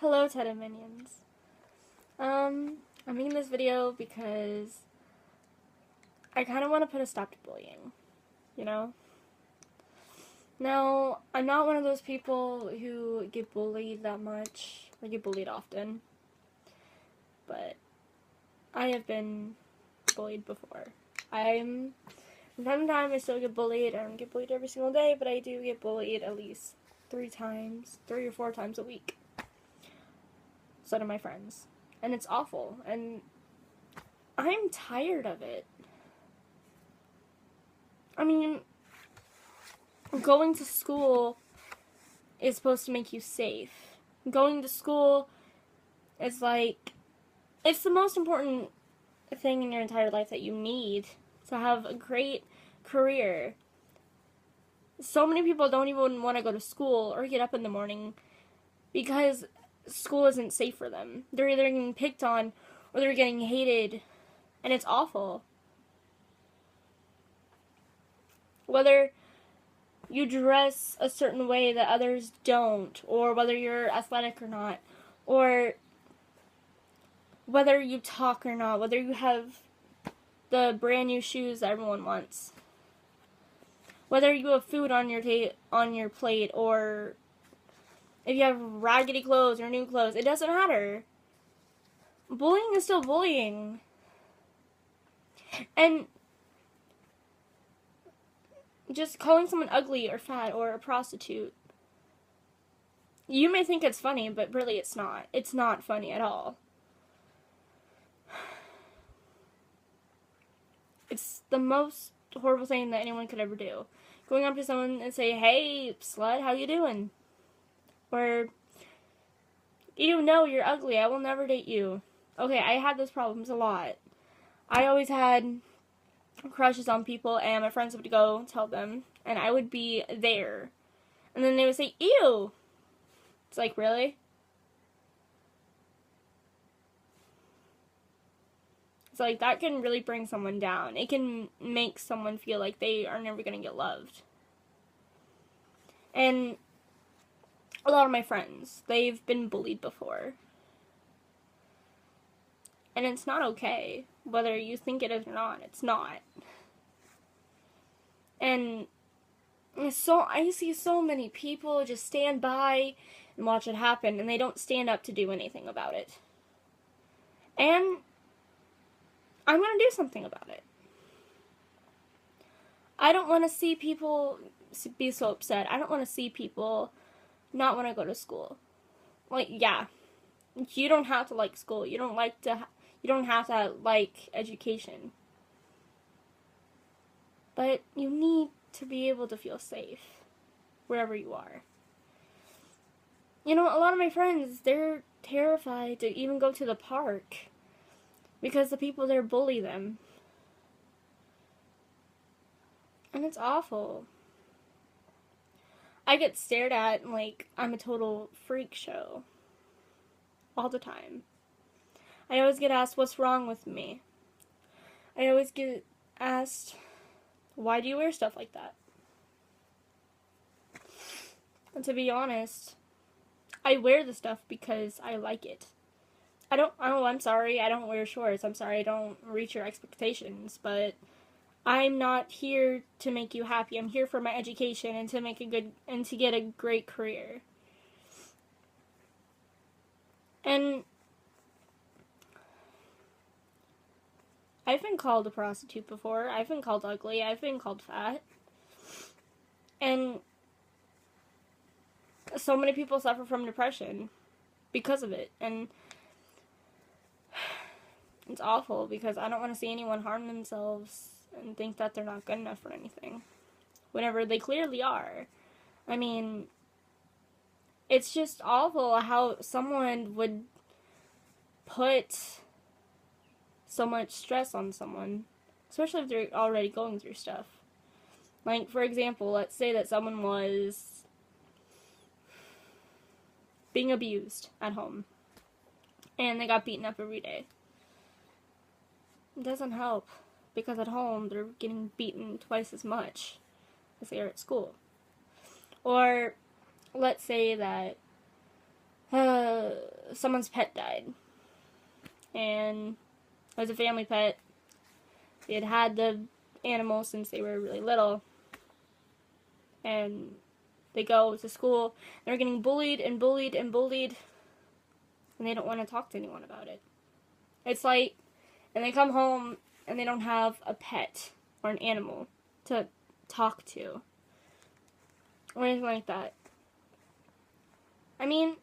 Hello, Ted and Minions. I'm making this video because I kind of want to put a stop to bullying, you know? Now, I'm not one of those people who get bullied that much, or get bullied often, but I have been bullied before. From time to time, I still get bullied. I don't get bullied every single day, but I do get bullied at least 3 or 4 times a week. So do my friends. And it's awful. And I'm tired of it. I mean, going to school is supposed to make you safe. Going to school is like, it's the most important thing in your entire life that you need to have a great career. So many people don't even want to go to school or get up in the morning because school isn't safe for them. They're either getting picked on or they're getting hated, and it's awful. Whether you dress a certain way that others don't, or whether you're athletic or not, or whether you talk or not, whether you have the brand new shoes that everyone wants, whether you have food on your plate, or if you have raggedy clothes or new clothes, it doesn't matter. Bullying is still bullying. And just calling someone ugly or fat or a prostitute, you may think it's funny, but really it's not. It's not funny at all. It's the most horrible thing that anyone could ever do. Going up to someone and say, "Hey, slut, how you doing?" Or, "You know you're ugly, I will never date you." Okay, I had those problems a lot. I always had crushes on people, and my friends would go tell them, and I would be there. And then they would say, "Ew." It's like, really? It's like, that can really bring someone down. It can make someone feel like they are never going to get loved. And a lot of my friends, they've been bullied before. And it's not okay. Whether you think it is or not, it's not. And so I see so many people just stand by and watch it happen, and they don't stand up to do anything about it. And I'm going to do something about it. I don't want to see people be so upset. I don't want to see people not want to go to school. Like, yeah, you don't have to like school. You don't have to like education. But you need to be able to feel safe wherever you are. You know, a lot of my friends, they're terrified to even go to the park because the people there bully them. And it's awful. I get stared at like I'm a total freak show all the time. I always get asked what's wrong with me. I always get asked, why do you wear stuff like that? And to be honest, I wear the stuff because I like it. I'm sorry, I don't wear shorts. I'm sorry I don't reach your expectations, but I'm not here to make you happy. I'm here for my education and to get a great career. And I've been called a prostitute before. I've been called ugly. I've been called fat. And so many people suffer from depression because of it. And it's awful because I don't want to see anyone harm themselves and think that they're not good enough for anything, whenever they clearly are. I mean, it's just awful how someone would put so much stress on someone, especially if they're already going through stuff. Like, for example, let's say that someone was being abused at home, and they got beaten up every day. It doesn't help, because at home they're getting beaten twice as much as they are at school. Or let's say that someone's pet died. And it was a family pet. They had the animal since they were really little. And they go to school. They're getting bullied and bullied and bullied. And they don't want to talk to anyone about it. It's like, and they come home and they don't have a pet or an animal to talk to. Or anything like that. I mean,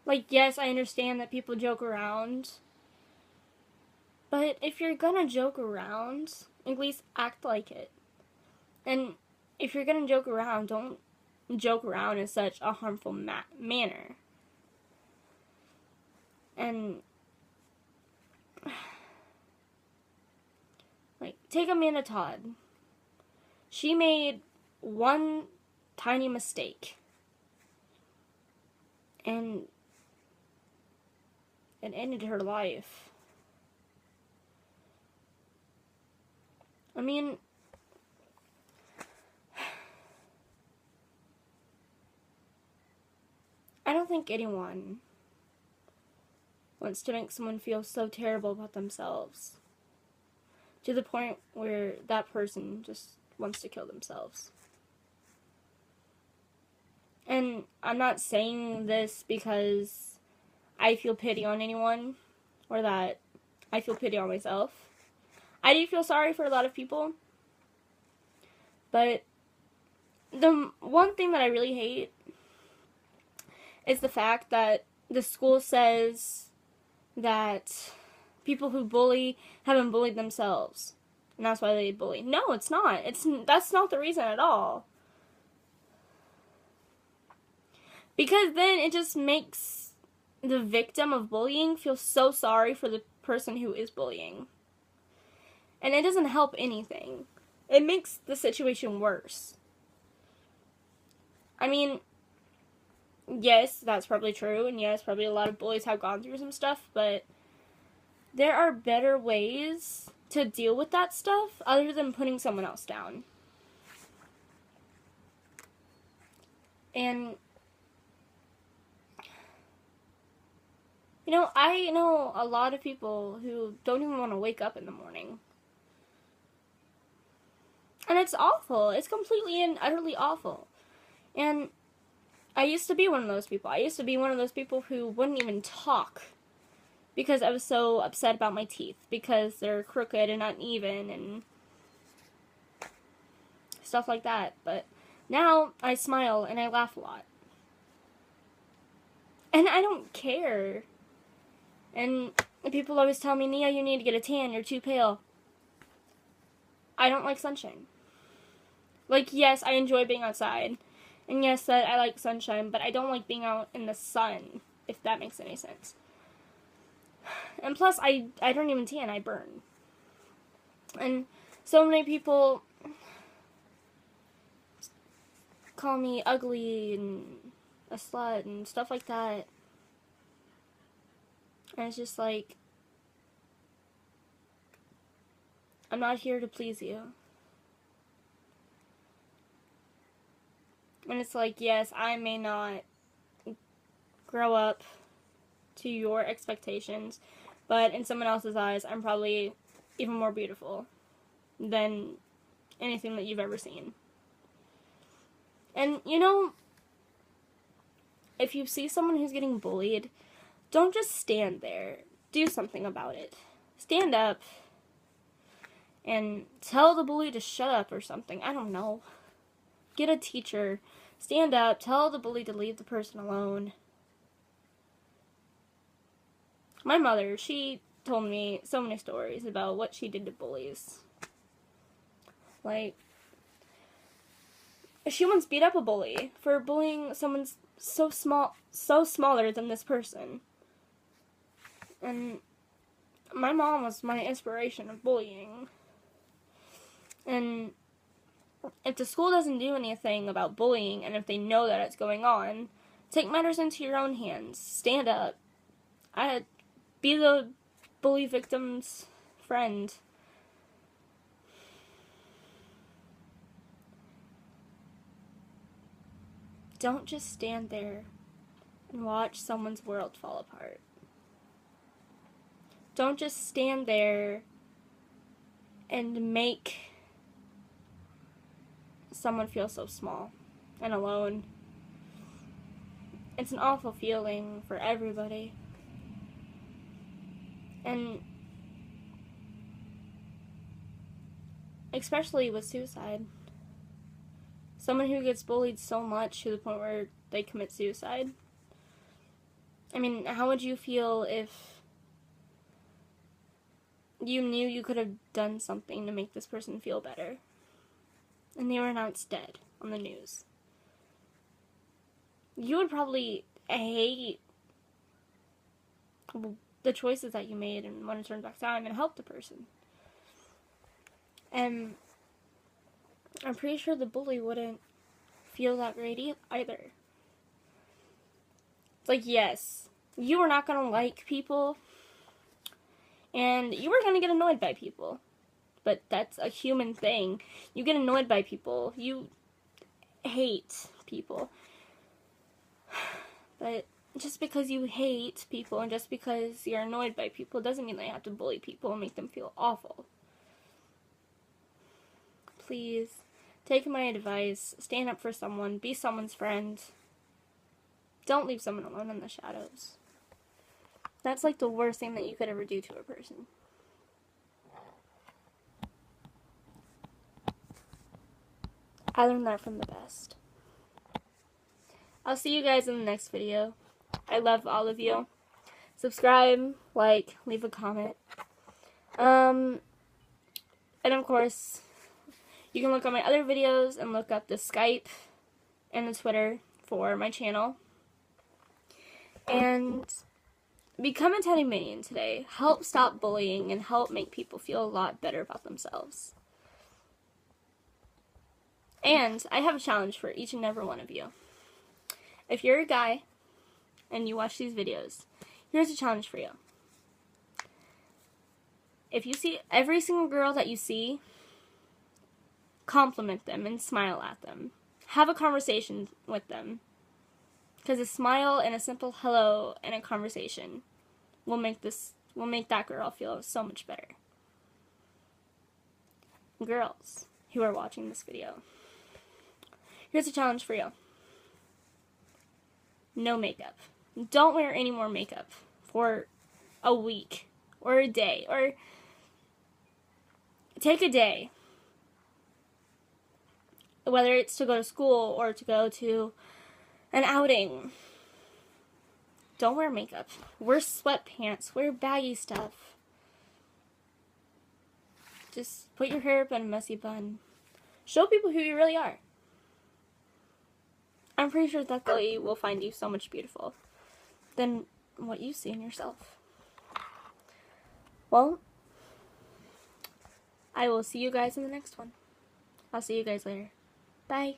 like, yes, I understand that people joke around. But if you're gonna joke around, at least act like it. And if you're gonna joke around, don't joke around in such a harmful manner. And, like, take Amanda Todd. She made one tiny mistake. And it ended her life. I mean, I don't think anyone wants to make someone feel so terrible about themselves to the point where that person just wants to kill themselves. And I'm not saying this because I feel pity on anyone or that I feel pity on myself. I do feel sorry for a lot of people. But the one thing that I really hate is the fact that the school says that people who bully haven't bullied themselves. And that's why they bully. No, it's not. That's not the reason at all. Because then it just makes the victim of bullying feel so sorry for the person who is bullying. And it doesn't help anything. It makes the situation worse. I mean, yes, that's probably true, and yes, probably a lot of bullies have gone through some stuff, but there are better ways to deal with that stuff other than putting someone else down. And, you know, I know a lot of people who don't even want to wake up in the morning. And it's awful. It's completely and utterly awful. And I used to be one of those people. I used to be one of those people who wouldn't even talk because I was so upset about my teeth because they're crooked and uneven and stuff like that. But now I smile and I laugh a lot. And I don't care. And people always tell me, Nia, you need to get a tan. You're too pale. I don't like sunshine. Like, yes, I enjoy being outside. And yes, that I like sunshine, but I don't like being out in the sun, if that makes any sense. And plus, I don't even tan, I burn. And so many people call me ugly and a slut and stuff like that. And it's just like, I'm not here to please you. And it's like, yes, I may not grow up to your expectations, but in someone else's eyes, I'm probably even more beautiful than anything that you've ever seen. And, you know, if you see someone who's getting bullied, don't just stand there. Do something about it. Stand up and tell the bully to shut up or something. I don't know. Get a teacher. Stand up. Tell the bully to leave the person alone. My mother, she told me so many stories about what she did to bullies. Like, she once beat up a bully for bullying someone so smaller than this person. And my mom was my inspiration of bullying. And if the school doesn't do anything about bullying, and if they know that it's going on, take matters into your own hands. Stand up. Be the bully victim's friend. Don't just stand there and watch someone's world fall apart. Don't just stand there and make someone feel so small and alone. It's an awful feeling for everybody. And especially with suicide. Someone who gets bullied so much to the point where they commit suicide. I mean, how would you feel if you knew you could have done something to make this person feel better, and they were announced dead on the news? You would probably hate the choices that you made and want to turn back time and help the person. And I'm pretty sure the bully wouldn't feel that great either. It's like, yes, you are not going to like people, and you are going to get annoyed by people. But that's a human thing. You get annoyed by people. You hate people. But just because you hate people and just because you're annoyed by people doesn't mean that you have to bully people and make them feel awful. Please, take my advice. Stand up for someone. Be someone's friend. Don't leave someone alone in the shadows. That's like the worst thing that you could ever do to a person. I learned that from the best. I'll see you guys in the next video. I love all of you. Subscribe, like, leave a comment. And of course, you can look on my other videos and look up the Skype and the Twitter for my channel. And become a Teddy Minion today. Help stop bullying and help make people feel a lot better about themselves. And I have a challenge for each and every one of you. If you're a guy and you watch these videos, here's a challenge for you. If you see every single girl that you see, compliment them and smile at them. Have a conversation with them. Because a smile and a simple hello and a conversation will make that girl feel so much better. Girls who are watching this video, here's a challenge for you. No makeup. Don't wear any more makeup for a week or a day, or take a day. Whether it's to go to school or to go to an outing. Don't wear makeup. Wear sweatpants. Wear baggy stuff. Just put your hair up in a messy bun. Show people who you really are. I'm pretty sure that they will find you so much beautiful than what you see in yourself. Well, I will see you guys in the next one. I'll see you guys later. Bye.